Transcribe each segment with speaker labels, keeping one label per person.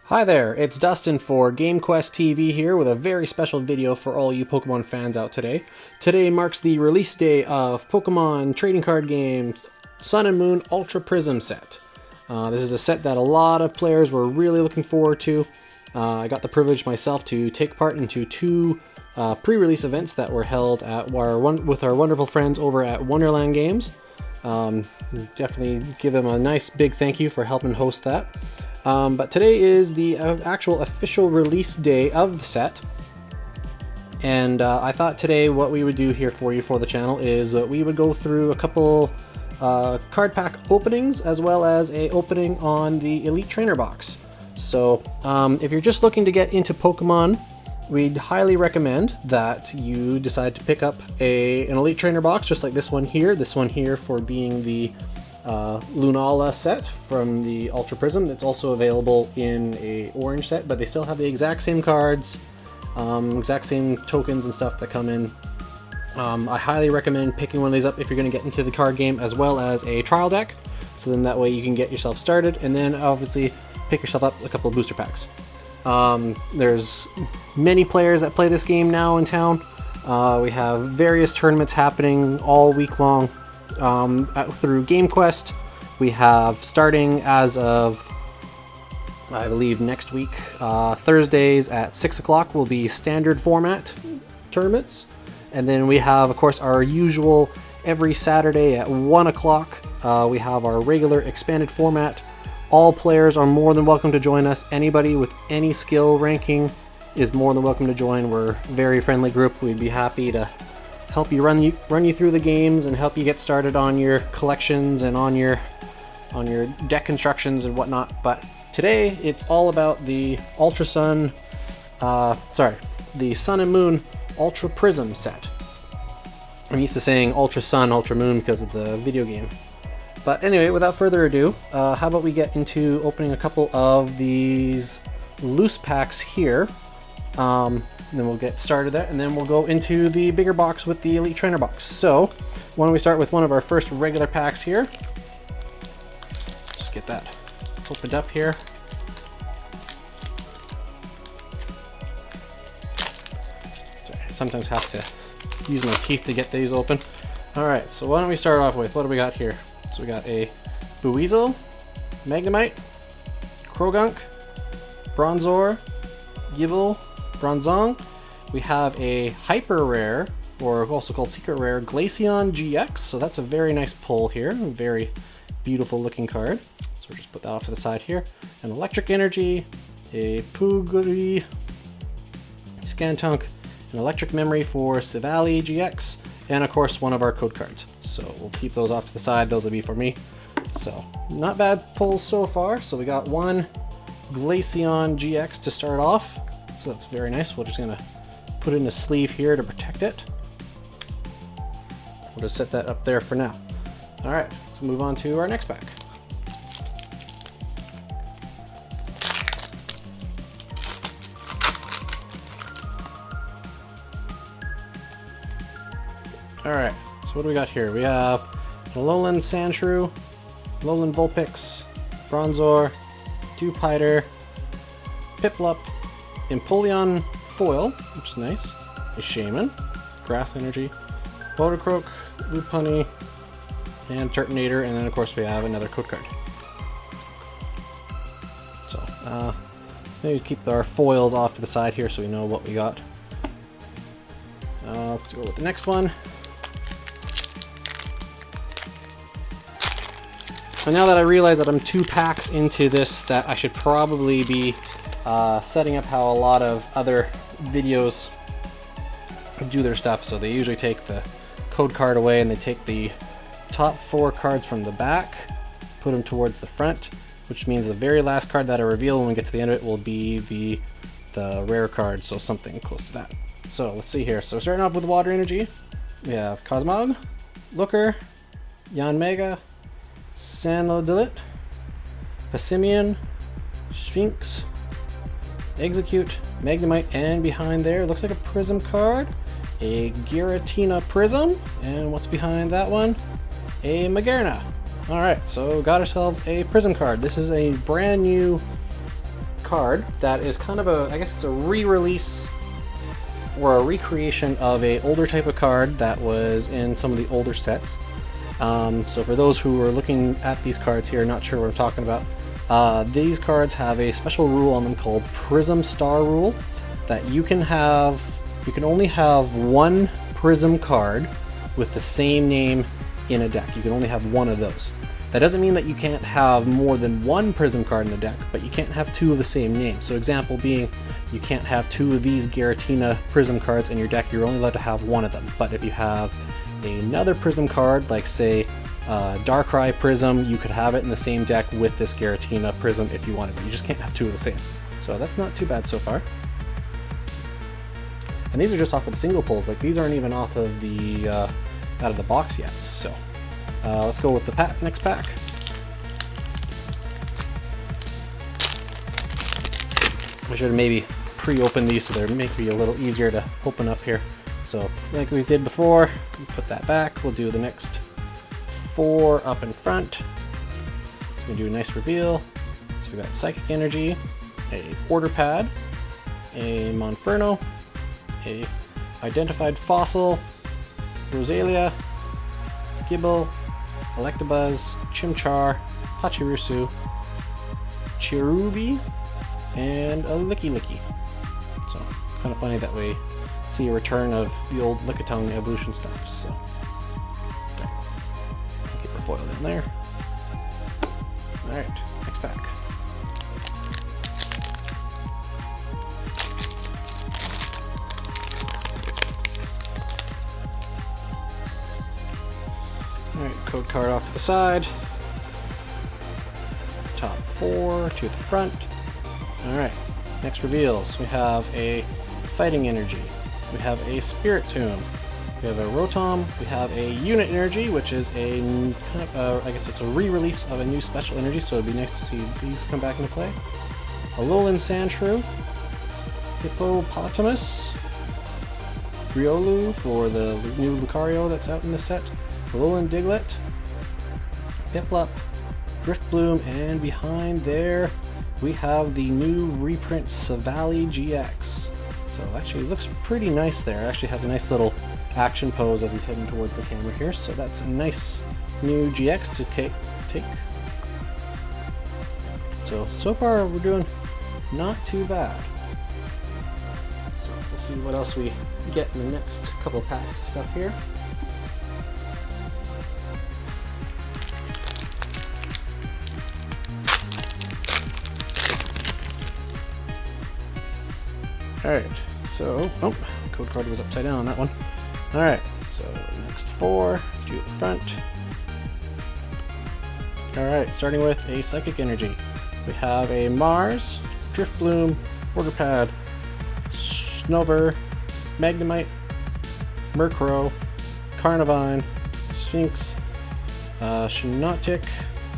Speaker 1: Hi there, it's Dustin for GameQuest TV here with a very special video for all you Pokemon fans out today. Today marks the release day of Pokemon trading card games Sun and Moon Ultra Prism set. This is a set that a lot of players were really looking forward to. I got the privilege myself to take part into two pre-release events that were held at with our wonderful friends over at Wonderland Games. Definitely give them a nice big thank you for helping host that. But today is the actual official release day of the set, and I thought today what we would do here for you for the channel is we would go through a couple card pack openings as well as a opening on the Elite Trainer box. So if you're just looking to get into Pokemon, we'd highly recommend that you decide to pick up an Elite Trainer box just like this one here for being the Lunala set from the Ultra Prism. That's also available in a orange set, but they still have the exact same cards, exact same tokens and stuff that come in. I highly recommend picking one of these up if you're going to get into the card game, as well as a trial deck, so then that way you can get yourself started, and then obviously pick yourself up a couple of booster packs. There's many players that play this game now in town. We have various tournaments happening all week long through GameQuest. We have, starting as of I believe next week, Thursdays at 6 o'clock will be standard format tournaments, and then we have, of course, our usual every Saturday at 1 o'clock. We have our regular expanded format. All players are more than welcome to join us. Anybody with any skill ranking is more than welcome to join. We're a very friendly group. We'd be happy to help you run you through the games and help you get started on your collections and on your deck constructions and whatnot. But today it's all about the the Sun and Moon Ultra Prism set. I'm used to saying Ultra Sun, Ultra Moon because of the video game. But anyway, without further ado, how about we get into opening a couple of these loose packs here. Then we'll get started there, and then we'll go into the bigger box with the Elite Trainer box. So why don't we start with one of our first regular packs here. Just get that opened up here. Sorry, I sometimes have to use my teeth to get these open. Alright, so why don't we start off with, what do we got here? So we got a Buizel, Magnemite, Krogunk, Bronzor, Gible, Bronzong. We have a hyper rare, or also called secret rare, Glaceon GX. So that's a very nice pull here, a very beautiful looking card. So we'll just put that off to the side here. An electric energy, a Puguri, Scantunk, an electric memory for Sivali GX, and of course one of our code cards. So we'll keep those off to the side. Those will be for me. So not bad pulls so far. So we got one Glaceon GX to start off. So that's very nice. We're just gonna put it in a sleeve here to protect it. We'll just set that up there for now. All right, let's move on to our next pack. All right, so what do we got here? We have Alolan Sandshrew, Alolan Vulpix, Bronzor, Dewpider, Piplup, Empoleon Foil, which is nice, a Shaman, Grass Energy, Bodacroak, Lopunny, and Turtonator, and then of course we have another code card. So maybe keep our foils off to the side here so we know what we got. Let's go with the next one. So now that I realize that I'm 2 packs into this, that I should probably be setting up how a lot of other videos do their stuff. So they usually take the code card away and they take the top 4 cards from the back, put them towards the front, which means the very last card that I reveal when we get to the end of it will be the rare card, so something close to that. So let's see here. So starting off with Water Energy, we have Cosmog, Looker, Yanmega, Sanodilit, Passimian, Sphinx, Execute, Magnemite, and behind there looks like a Prism card, a Giratina Prism, and what's behind that one? A Magearna. Alright, so got ourselves a Prism card. This is a brand new card that is kind of a, I guess it's a re-release or a recreation of a older type of card that was in some of the older sets. So for those who are looking at these cards here, not sure what I'm talking about, these cards have a special rule on them called Prism Star Rule, that you can only have one Prism card with the same name in a deck. You can only have one of those. That doesn't mean that you can't have more than one Prism card in the deck, but you can't have two of the same name. So example being, you can't have two of these Giratina Prism cards in your deck, you're only allowed to have one of them. But if you have another Prism card, like say Darkrai Prism, you could have it in the same deck with this Giratina Prism if you wanted, but you just can't have two of the same. So that's not too bad so far. And these are just off of the single pulls, like these aren't even off of the out of the box yet. So let's go with the next pack. I should have maybe pre-opened these so they're maybe a little easier to open up here. So like we did before, put that back. We'll do the next 4 up in front. So we do a nice reveal. So we got Psychic Energy, a Order Pad, a Monferno, a Identified Fossil, Rosalia, Gible, Electabuzz, Chimchar, Pachirisu, Cherubi, and a Licky Licky. So kind of funny that we see a return of the old Lickitung evolution stuff. So get the foil in there. Alright, next pack. Alright, code card off to the side. Top 4 to the front. Alright, next reveals. We have a Fighting Energy. We have a Spirit Tomb. We have a Rotom. We have a Unit Energy, which is a kind of, I guess it's a re-release of a new special energy, so it'd be nice to see these come back into play. A Alolan Sandshrew. Hippopotamus. Riolu for the new Lucario that's out in the set. Alolan Diglett. Piplup. Driftbloom, and behind there we have the new reprint Savali GX. So actually it looks pretty nice there. It actually has a nice little action pose as he's heading towards the camera here. So that's a nice new GX to take. So far we're doing not too bad. So we'll see what else we get in the next couple packs of stuff here. Alright, so, oh, code card was upside down on that one. Alright, so next 4, to the front. Alright, starting with a Psychic Energy. We have a Mars, Driftbloom, Order Pad, Snover, Magnemite, Murkrow, Carnivine, Sphinx, Shiinotic,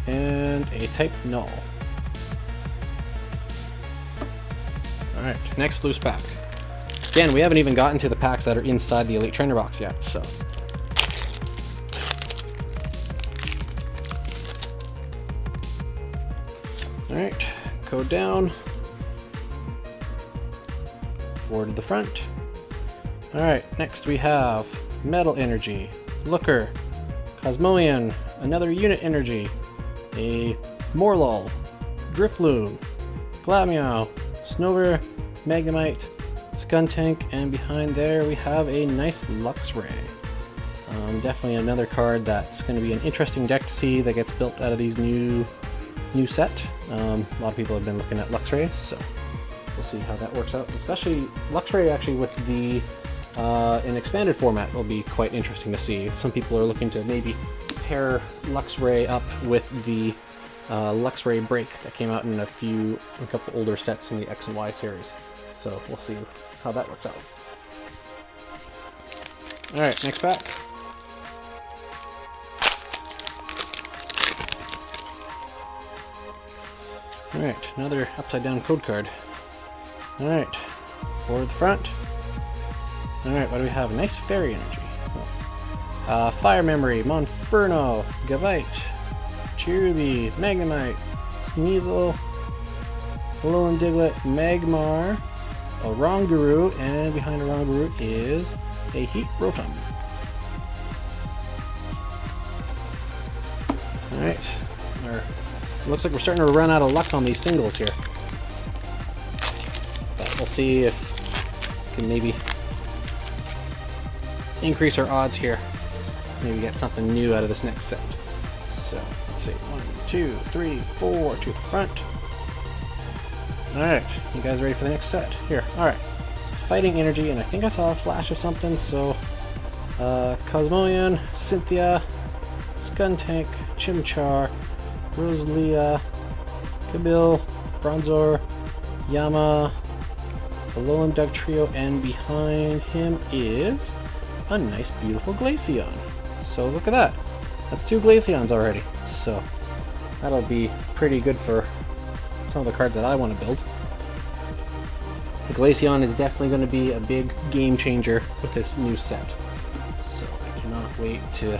Speaker 1: and a Type Null. Alright, next loose pack. Again, we haven't even gotten to the packs that are inside the Elite Trainer box yet, so. Alright, code down. 4 to the front. Alright, next we have Metal Energy, Looker, Cosmoian, another Unit Energy, a Morlul, Drifloon, Glameow, Snover, Magnemite, Skuntank, and behind there we have a nice Luxray. Definitely another card that's going to be an interesting deck to see that gets built out of these new set. A lot of people have been looking at Luxray, so we'll see how that works out. Especially Luxray actually with the in expanded format will be quite interesting to see. Some people are looking to maybe pair Luxray up with the Luxray Break that came out in a couple older sets in the X and Y series. So we'll see how that works out. Alright, next pack. Alright, another upside down code card. Alright, 4 to the front. Alright, what do we have? A nice Fairy Energy. Fire Memory, Monferno, Gavite, Cherubi, Magnemite, Sneasel, Alolan Diglett, Magmar, a Rongaroo, and behind a Rongaroo is a Heat Rotom. Alright, looks like we're starting to run out of luck on these singles here. But we'll see if we can maybe increase our odds here. Maybe get something new out of this next set. So, let's see. 1, 2, 3, 4 to the front. Alright, you guys ready for the next set? Here, alright. Fighting Energy, and I think I saw a flash of something, so Cosmoem, Cynthia, Skuntank, Chimchar, Rosalia, Kabil, Bronzor, Yama, Alolan Dugtrio, and behind him is a nice, beautiful Glaceon. So look at that. That's 2 Glaceons already. So that'll be pretty good for some of the cards that I want to build. The Glaceon is definitely going to be a big game changer with this new set. So I cannot wait to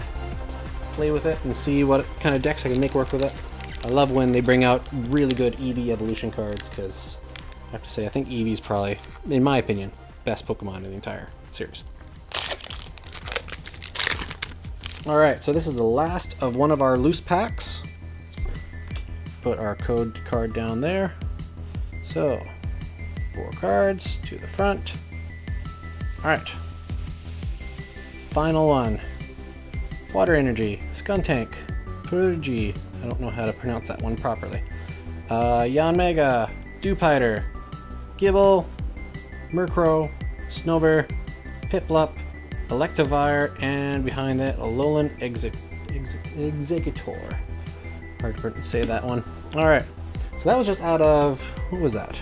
Speaker 1: play with it and see what kind of decks I can make work with it. I love when they bring out really good Eevee evolution cards, because I have to say I think Eevee's probably, in my opinion, best Pokemon in the entire series. Alright, so this is the last of one of our loose packs. Put our code card down there. So, 4 cards to the front. Alright. Final one. Water Energy, Skuntank, Purgy, I don't know how to pronounce that one properly. Yanmega, Dewpider, Gible, Murkrow, Snover, Piplup, Electivire, and behind that, Alolan Executor. Hard to say that one. Alright, so that was just out of, what was that?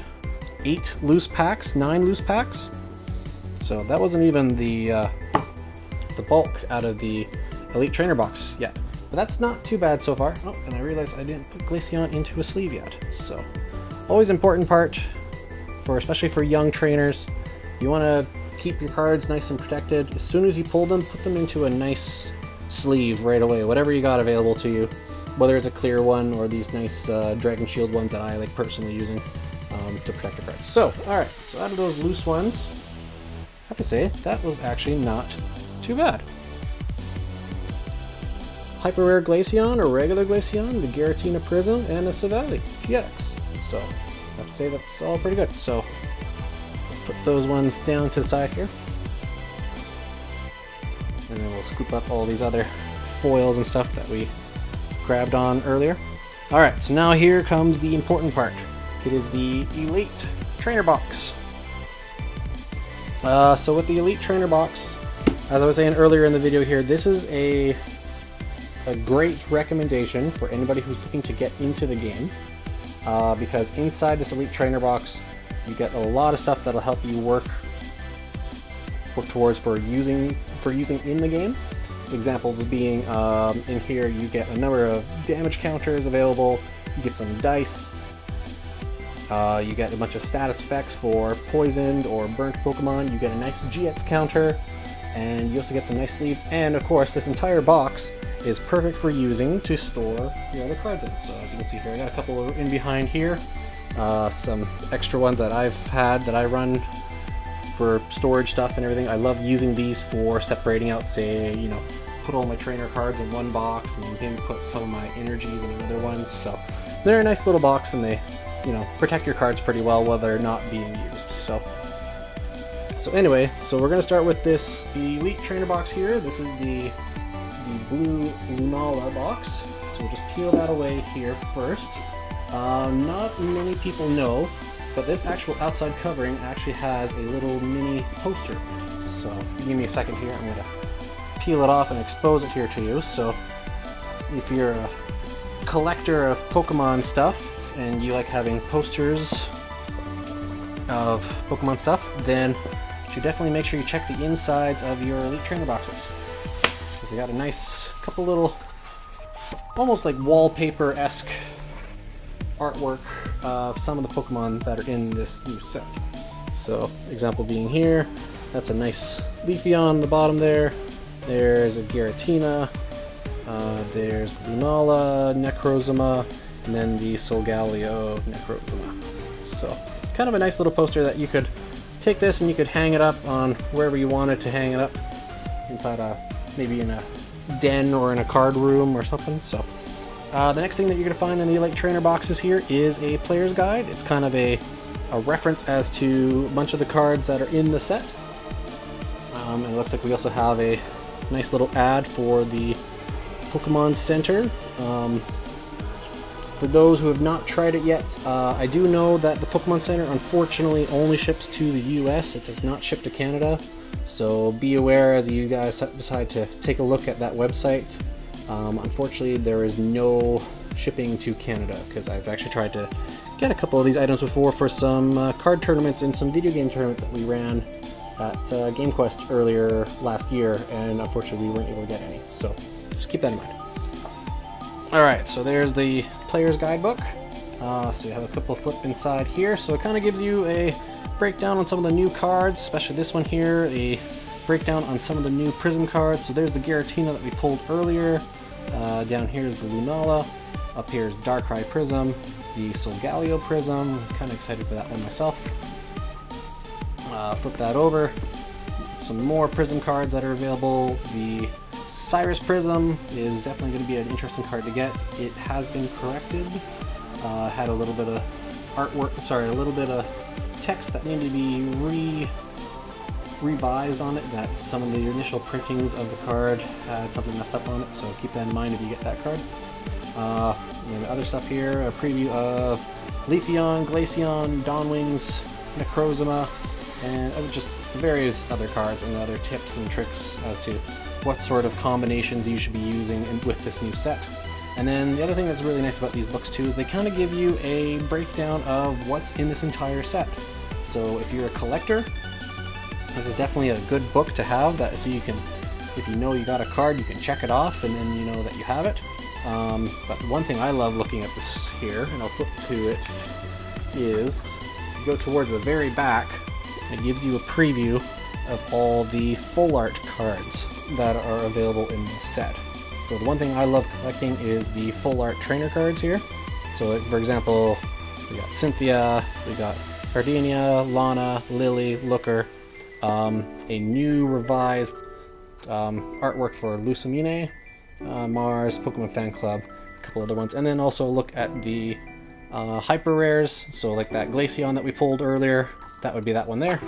Speaker 1: 8 loose packs? 9 loose packs? So that wasn't even the bulk out of the Elite Trainer box yet. But that's not too bad so far. Oh, and I realized I didn't put Glaceon into a sleeve yet. So, always important part, especially for young trainers. You want to keep your cards nice and protected. As soon as you pull them, put them into a nice sleeve right away, whatever you got available to you, whether it's a clear one or these nice Dragon Shield ones that I like personally using to protect the cards. So, alright, so out of those loose ones, I have to say, that was actually not too bad. Hyper Rare Glaceon, a regular Glaceon, the Giratina Prism, and a Savali GX. So, I have to say that's all pretty good. So, put those ones down to the side here. And then we'll scoop up all these other foils and stuff that we grabbed on earlier. Alright, so now here comes the important part. It is the Elite Trainer Box. So with the Elite Trainer Box, as I was saying earlier in the video here, this is a great recommendation for anybody who's looking to get into the game, because inside this Elite Trainer Box you get a lot of stuff that'll help you work towards for using in the game. Examples being in here you get a number of damage counters available, you get some dice, you get a bunch of status effects for poisoned or burnt Pokemon, you get a nice GX counter, and you also get some nice sleeves, and of course this entire box is perfect for using to store your other cards in. So as you can see here, I got a couple in behind here, some extra ones that I've had that I run for storage stuff and everything. I love using these for separating out, say, you know, put all my trainer cards in one box and then put some of my energies in another one. So they're a nice little box, and they, you know, protect your cards pretty well while they're not being used. So anyway, so we're gonna start with this Elite Trainer box here. This is the blue Lunala box. So we'll just peel that away here first. Not many people know, but this actual outside covering actually has a little mini poster. So if you give me a second here, I'm gonna peel it off and expose it here to you. So if you're a collector of Pokemon stuff and you like having posters of Pokemon stuff, then you should definitely make sure you check the insides of your Elite Trainer boxes. We got a nice couple little, almost like wallpaper-esque artwork of some of the Pokemon that are in this new set. So, example being here, that's a nice Leafeon on the bottom there. There's a Giratina, there's Lunala, Necrozma, and then the Solgaleo Necrozma. So kind of a nice little poster that you could take this and you could hang it up on wherever you wanted to hang it up, inside maybe in a den or in a card room or something. So the next thing that you're going to find in the Elite Trainer boxes here is a player's guide. It's kind of a reference as to a bunch of the cards that are in the set. And it looks like we also have a nice little ad for the Pokemon Center. For those who have not tried it yet, I do know that the Pokemon Center unfortunately only ships to the US. It does not ship to Canada. So be aware as you guys decide to take a look at that website. Unfortunately, there is no shipping to Canada, because I've actually tried to get a couple of these items before for some card tournaments and some video game tournaments that we ran at GameQuest earlier last year, and unfortunately we weren't able to get any. So just keep that in mind. Alright, so there's the player's guidebook. So you have a couple of flip inside here. So it kind of gives you a breakdown on some of the new cards, especially this one here, a breakdown on some of the new Prism cards. So there's the Giratina that we pulled earlier. Down here is the Lunala. Up here is Darkrai Prism, the Solgaleo Prism. I'm kind of excited for that one myself. Flip that over. Some more Prism cards that are available. The Cyrus Prism is definitely going to be an interesting card to get. It has been corrected. Had a little bit of artwork, sorry, a little bit of text that needed to be revised on it. That some of the initial printings of the card had something messed up on it, so keep that in mind if you get that card. And other stuff here, a preview of Leafeon, Glaceon, Dawnwings, Necrozma, and just various other cards and other tips and tricks as to what sort of combinations you should be using with this new set. And then the other thing that's really nice about these books too is they kind of give you a breakdown of what's in this entire set. So if you're a collector, this is definitely a good book to have, that so you can, if you know you got a card, you can check it off and then you know that you have it. But one thing I love looking at this here, and I'll flip to it, is you go towards the very back, it gives you a preview of all the full art cards that are available in this set. So the one thing I love collecting is the full art trainer cards here. So for example, we got Cynthia, we got Gardenia, Lana, Lily, Looker, a new revised artwork for Lucamine, Mars, Pokemon Fan Club, a couple other ones, and then also look at the hyper rares. So like that Glaceon that we pulled earlier, that would be that one there.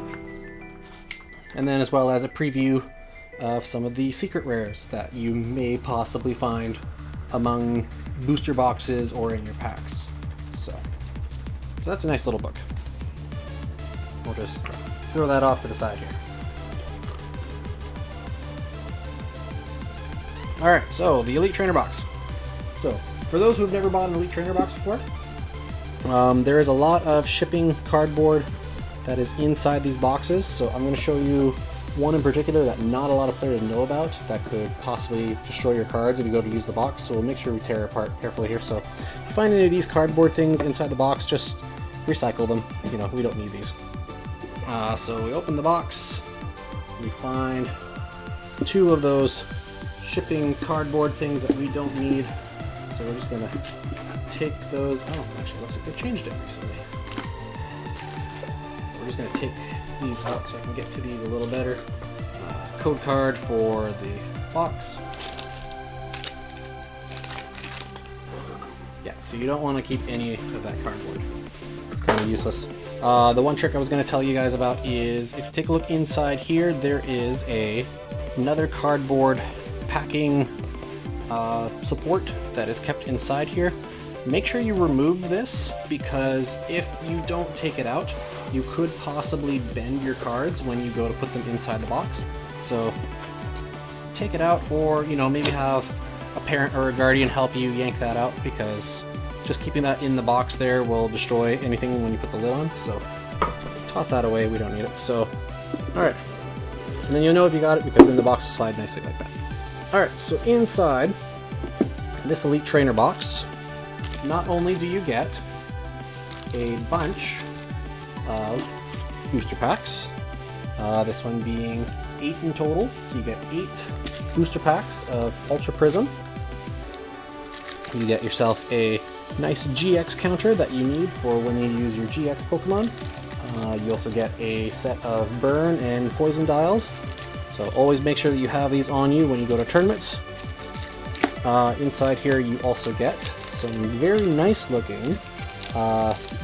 Speaker 1: And then as well as a preview of some of the secret rares that you may possibly find among booster boxes or in your packs. So that's a nice little book. We'll just throw that off to the side here. Alright, so the Elite Trainer box. So for those who have never bought an Elite Trainer box before, there is a lot of shipping cardboard that is inside these boxes. So I'm going to show you one in particular that not a lot of players know about that could possibly destroy your cards if you go to use the box. So we'll make sure we tear it apart carefully here. So if you find any of these cardboard things inside the box, just recycle them. You know, we don't need these. So we open the box, we find two of those shipping cardboard things that we don't need. So we're just gonna take those. Oh, actually, looks like they changed it recently. We're just gonna take these out so I can get to these a little better. Code card for the box. Yeah, so you don't want to keep any of that cardboard. It's kind of useless. The one trick I was going to tell you guys about is if you take a look inside here, there is another cardboard packing support that is kept inside here. Make sure you remove this, because if you don't take it out, you could possibly bend your cards when you go to put them inside the box. So take it out, or maybe have a parent or a guardian help you yank that out, because just keeping that in the box there will destroy anything when you put the lid on. So toss that away, we don't need it. So alright, and then you'll know if you got it because then the box will slide nicely like that. Alright, so inside this Elite Trainer box, not only do you get a bunch of booster packs, this one being 8 in total, so you get 8 booster packs of Ultra Prism. You get yourself a nice GX counter that you need for when you use your GX Pokemon. You also get a set of burn and poison dials, so always make sure that you have these on you when you go to tournaments. Inside here you also get some very nice looking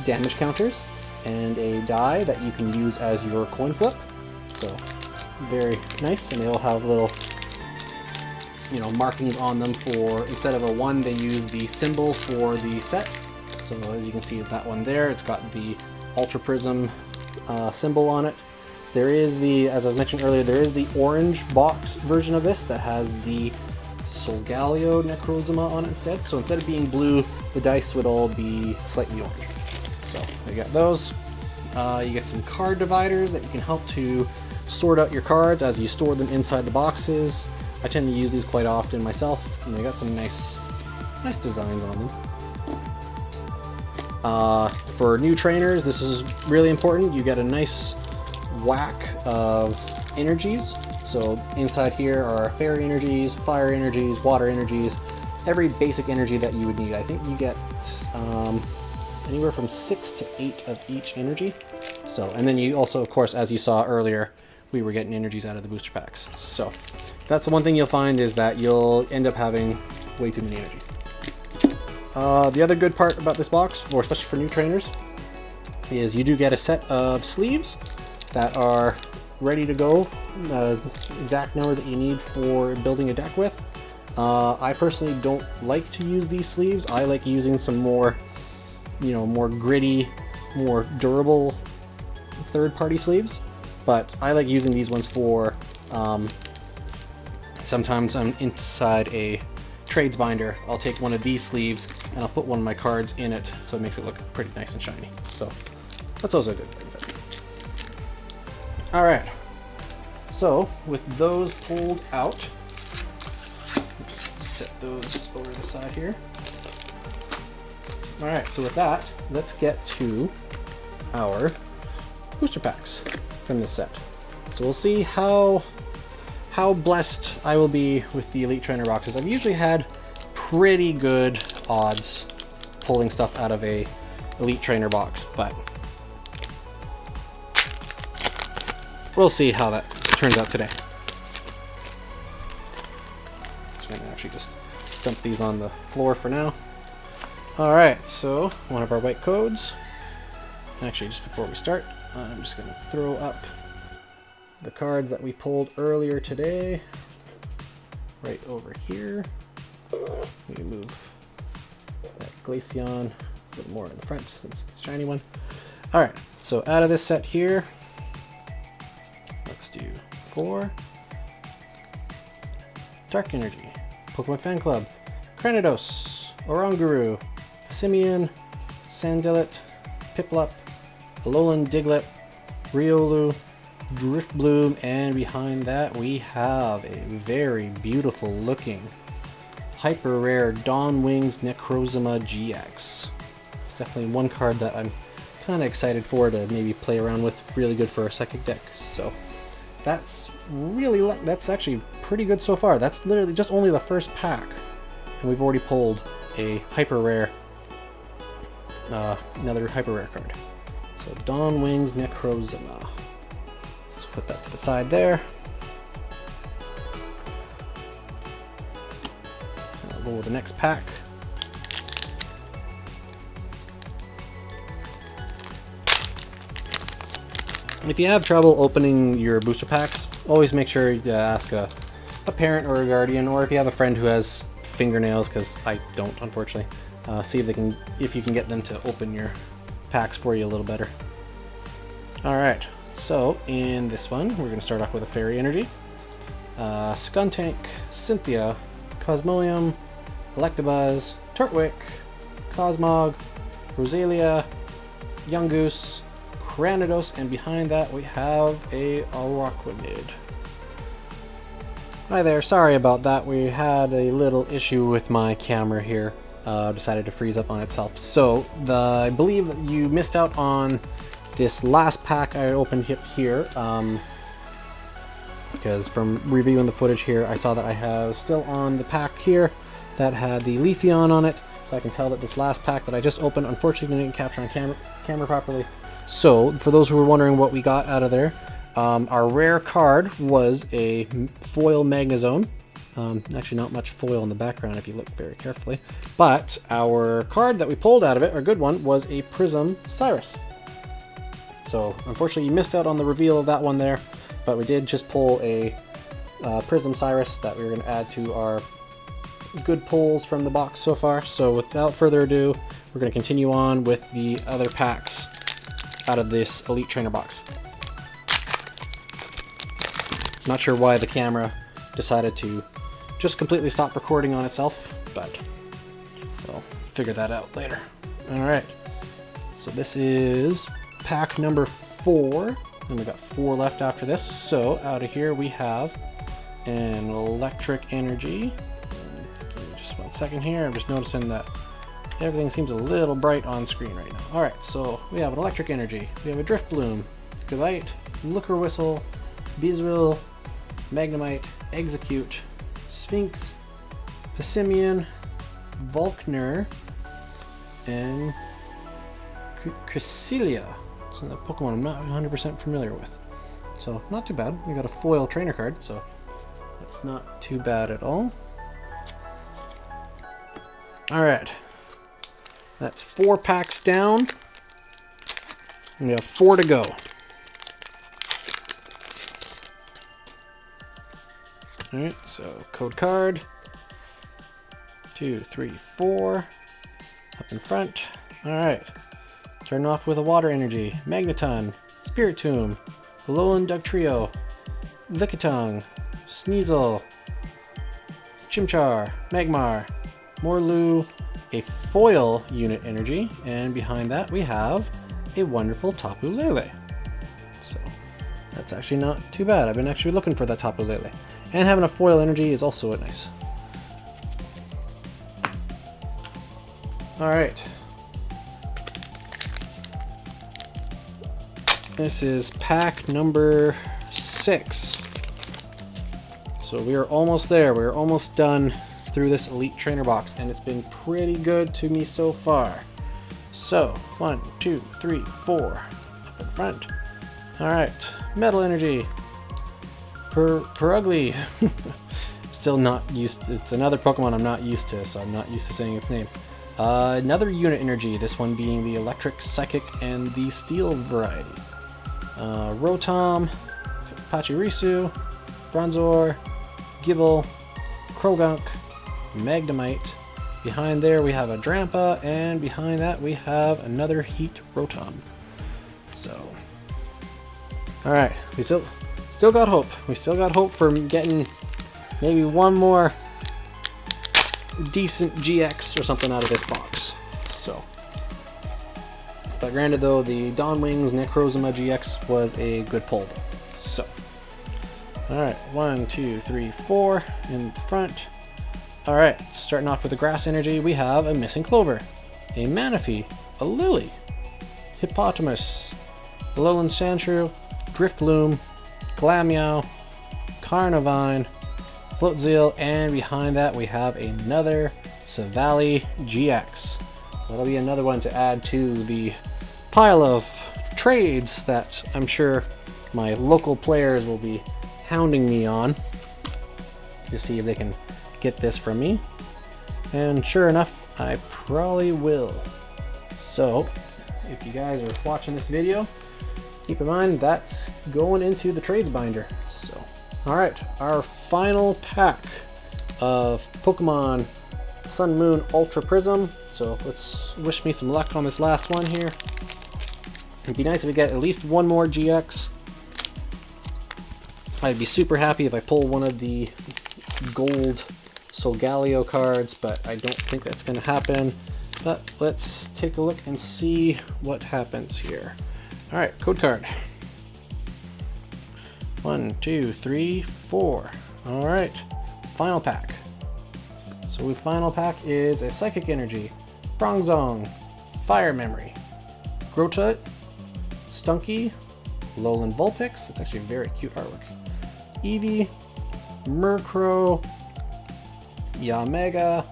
Speaker 1: damage counters and a die that you can use as your coin flip. So very nice, and they all have little, you know, markings on them for, instead of a 1, they use the symbol for the set. So as you can see that one there, it's got the Ultra Prisim symbol on it. There is the, as I mentioned earlier, there is the orange box version of this that has the Solgaleo Necrozma on it instead. So instead of being blue, the dice would all be slightly orange. So you got those. You get some card dividers that you can help to sort out your cards as you store them inside the boxes. I tend to use these quite often myself, and they got some nice designs on them. For new trainers, this is really important. You get a nice whack of energies. So inside here are fairy energies, fire energies, water energies, every basic energy that you would need. I think you get anywhere from 6 to 8 of each energy. So, and then you also, of course, as you saw earlier, we were getting energies out of the booster packs. So that's the one thing you'll find, is that you'll end up having way too many energy. The other good part about this box, or especially for new trainers, is you do get a set of sleeves that are ready to go, exact number that you need for building a deck with. I personally don't like to use these sleeves. I like using some more, you know, more gritty, more durable third-party sleeves, but I like using these ones for, sometimes I'm inside a trades binder, I'll take one of these sleeves and I'll put one of my cards in it, so it makes it look pretty nice and shiny. So that's also a good thing. Alright, so with those pulled out, just set those over the side here. Alright, so with that, let's get to our booster packs from this set. So we'll see how blessed I will be with the Elite Trainer boxes. I've usually had pretty good odds pulling stuff out of a Elite Trainer box, but we'll see how that turns out today. So I'm gonna actually just dump these on the floor for now. Alright, so one of our white codes. Actually, just before we start, I'm just gonna throw up the cards that we pulled earlier today right over here. We move that Glaceon a little more in the front since it's a shiny one. Alright, so out of this set here, let's do 4. Dark Energy, Pokemon Fan Club, Cranidos, Oranguru, Simeon, Sandillet, Piplup, Alolan Diglett, Riolu, Driftbloom, and behind that we have a very beautiful looking hyper rare Dawn Wings Necrozma GX. It's definitely one card that I'm kind of excited for to maybe play around with. Really good for a psychic deck. So that's actually pretty good so far. That's literally just only the first pack, and we've already pulled a hyper rare, another hyper rare card. So Dawn Wings Necrozma. Let's put that to the side there. I'll roll the next pack. If you have trouble opening your booster packs, always make sure you ask a parent or a guardian, or if you have a friend who has fingernails, because I don't, unfortunately, see if you can get them to open your packs for you a little better. Alright, so in this one, we're going to start off with a Fairy Energy. Skuntank, Cynthia, Cosmoem, Electabuzz, Turtwig, Cosmog, Rosalia, Yungoos, Cranidos, and behind that we have a Araquanid. Hi there, sorry about that. We had a little issue with my camera here. Decided to freeze up on itself. So I believe that you missed out on this last pack I opened here, because from reviewing the footage here, I saw that I have still on the pack here that had the Leafeon on it, So I can tell that this last pack that I just opened, unfortunately didn't capture on camera properly. So, for those who were wondering what we got out of there, our rare card was a foil Magnezone. Actually not much foil in the background if you look very carefully. But our card that we pulled out of it, our good one, was a Prism Cyrus. So, unfortunately you missed out on the reveal of that one there, but we did just pull a Prism Cyrus that we were going to add to our good pulls from the box so far. So without further ado, we're going to continue on with the other packs out of this Elite Trainer box. Not sure why the camera decided to just completely stop recording on itself, but we'll figure that out later. Alright, so this is pack number 4, and we got 4 left after this. So out of here we have an Electric Energy. Give me just 1 second here, I'm just noticing that everything seems a little bright on screen right now. Alright, so we have an Electric Energy, we have a Drift Bloom, Gallite, Looker Whistle, Beezrill, Magnemite, Execute, Sphinx, Passimian, Volkner, and Cresselia. It's a Pokemon I'm not 100% familiar with. So, not too bad. We got a foil trainer card, so that's not too bad at all. Alright. That's 4 packs down. We have 4 to go. Alright, so code card. 2, 3, 4. Up in front. Alright. Starting off with a Water Energy. Magneton. Spiritomb. Alolan Dugtrio. Lickitung. Sneasel. Chimchar. Magmar. Morlu. A foil unit energy. And behind that we have a wonderful Tapu Lele. So that's actually not too bad. I've been actually looking for that Tapu Lele. And having a foil energy is also nice. Alright. This is pack number 6. So we are almost there. We're almost done through this Elite Trainer box, and it's been pretty good to me so far. So, 1, 2, 3, 4. Up in front. Alright. Metal Energy. Perugly. Still not used to, it's another Pokemon I'm not used to, so I'm not used to saying its name. Another unit energy, this one being the Electric, Psychic, and the Steel variety. Rotom, Pachirisu, Bronzor, Gible, Krogunk, Magnemite. Behind there we have a Drampa, and behind that we have another Heat Rotom. So, alright, we still got hope. We still got hope for getting maybe one more decent GX or something out of this box. So, but granted though, the Dawnwings Necrozma GX was a good pull. So, alright, 1, 2, 3, 4 in front. Alright, starting off with the Grass Energy, we have a Missing Clover, a Manaphy, a Lily, Hippopotamus, Alolan Sandshrew, Driftloom, Glameow, Carnivine, Floatzel, and behind that we have another Savali GX. So that'll be another one to add to the pile of trades that I'm sure my local players will be hounding me on to see if they can get this from me. And sure enough, I probably will. So, if you guys are watching this video, keep in mind that's going into the trades binder. So, alright, our final pack of Pokemon Sun Moon Ultra Prism. So let's wish me some luck on this last one here. It'd be nice if we get at least one more GX. I'd be super happy if I pull one of the gold Solgaleo cards, but I don't think that's going to happen. But let's take a look and see what happens here. Alright, code card. 1, 2, 3, 4. Alright, final pack. So final pack is a Psychic Energy, Bronzong, Fire Memory, Grotut, Stunky, Alolan Vulpix, that's actually very cute artwork, Eevee, Murkrow, Yamega,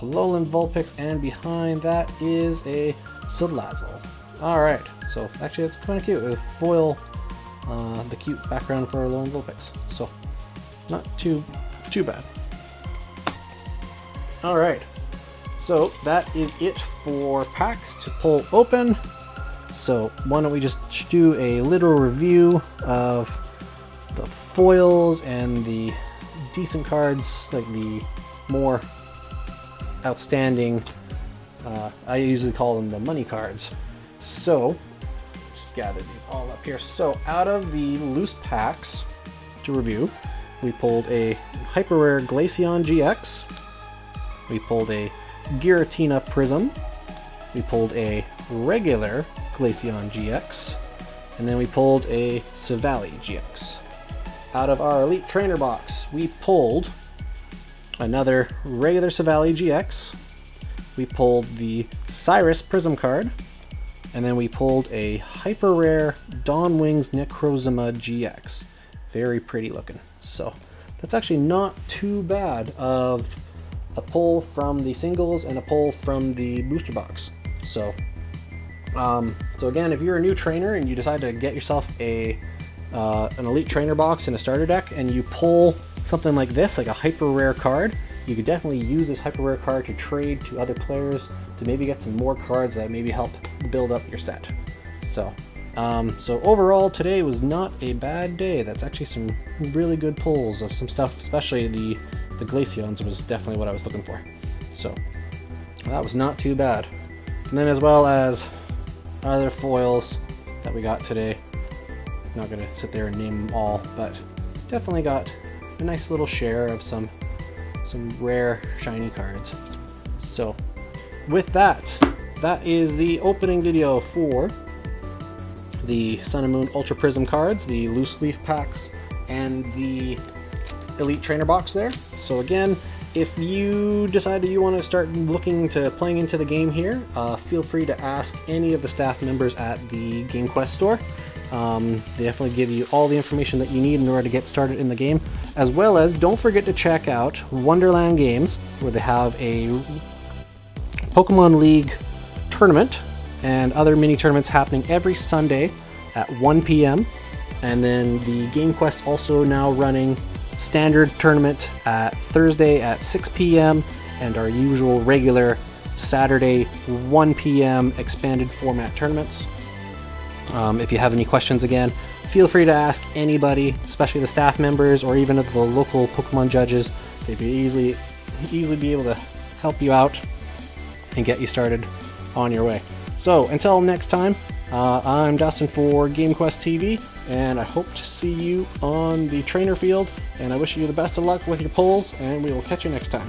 Speaker 1: Alolan Vulpix, and behind that is a Salazzle. Alright, so actually it's kind of cute with foil, the cute background for Alolan Vulpix. So, not too bad. Alright, so that is it for packs to pull open. So why don't we just do a little review of the foils and the decent cards, like the more outstanding, I usually call them the money cards. So let's gather these all up here. So out of the loose packs to review, we pulled a hyper rare Glaceon GX, we pulled a Giratina Prism, we pulled a regular Glaceon GX, and then we pulled a Savali GX. Out of our Elite Trainer box, we pulled another regular Savali GX, we pulled the Cyrus Prism card, and then we pulled a hyper rare Dawnwings Necrozma GX. Very pretty looking. So that's actually not too bad of a pull from the singles and a pull from the booster box. So again, if you're a new trainer and you decide to get yourself an Elite Trainer box and a starter deck, and you pull something like this, like a hyper rare card, you could definitely use this hyper rare card to trade to other players to maybe get some more cards that maybe help build up your set. So overall, today was not a bad day. That's actually some really good pulls of some stuff, especially the Glaceons was definitely what I was looking for. So that was not too bad. And then as well as other foils that we got today. Not gonna sit there and name them all, but definitely got a nice little share of some rare shiny cards. So with that is the opening video for the Sun and Moon Ultra Prism cards, the loose leaf packs, and the Elite Trainer box there. So again, if you decide that you want to start looking to playing into the game here, feel free to ask any of the staff members at the GameQuest store. They definitely give you all the information that you need in order to get started in the game, as well as don't forget to check out Wonderland Games, where they have a Pokemon League tournament and other mini tournaments happening every Sunday at 1 p.m. And then the GameQuest also now running standard tournament at Thursday at 6 p.m. and our usual regular Saturday 1 p.m. expanded format tournaments. If you have any questions, again, feel free to ask anybody, especially the staff members or even the local Pokemon judges. They'd be easily be able to help you out and get you started on your way. So until next time, I'm Dustin for GameQuest TV, and I hope to see you on the trainer field, and I wish you the best of luck with your pulls, and we will catch you next time.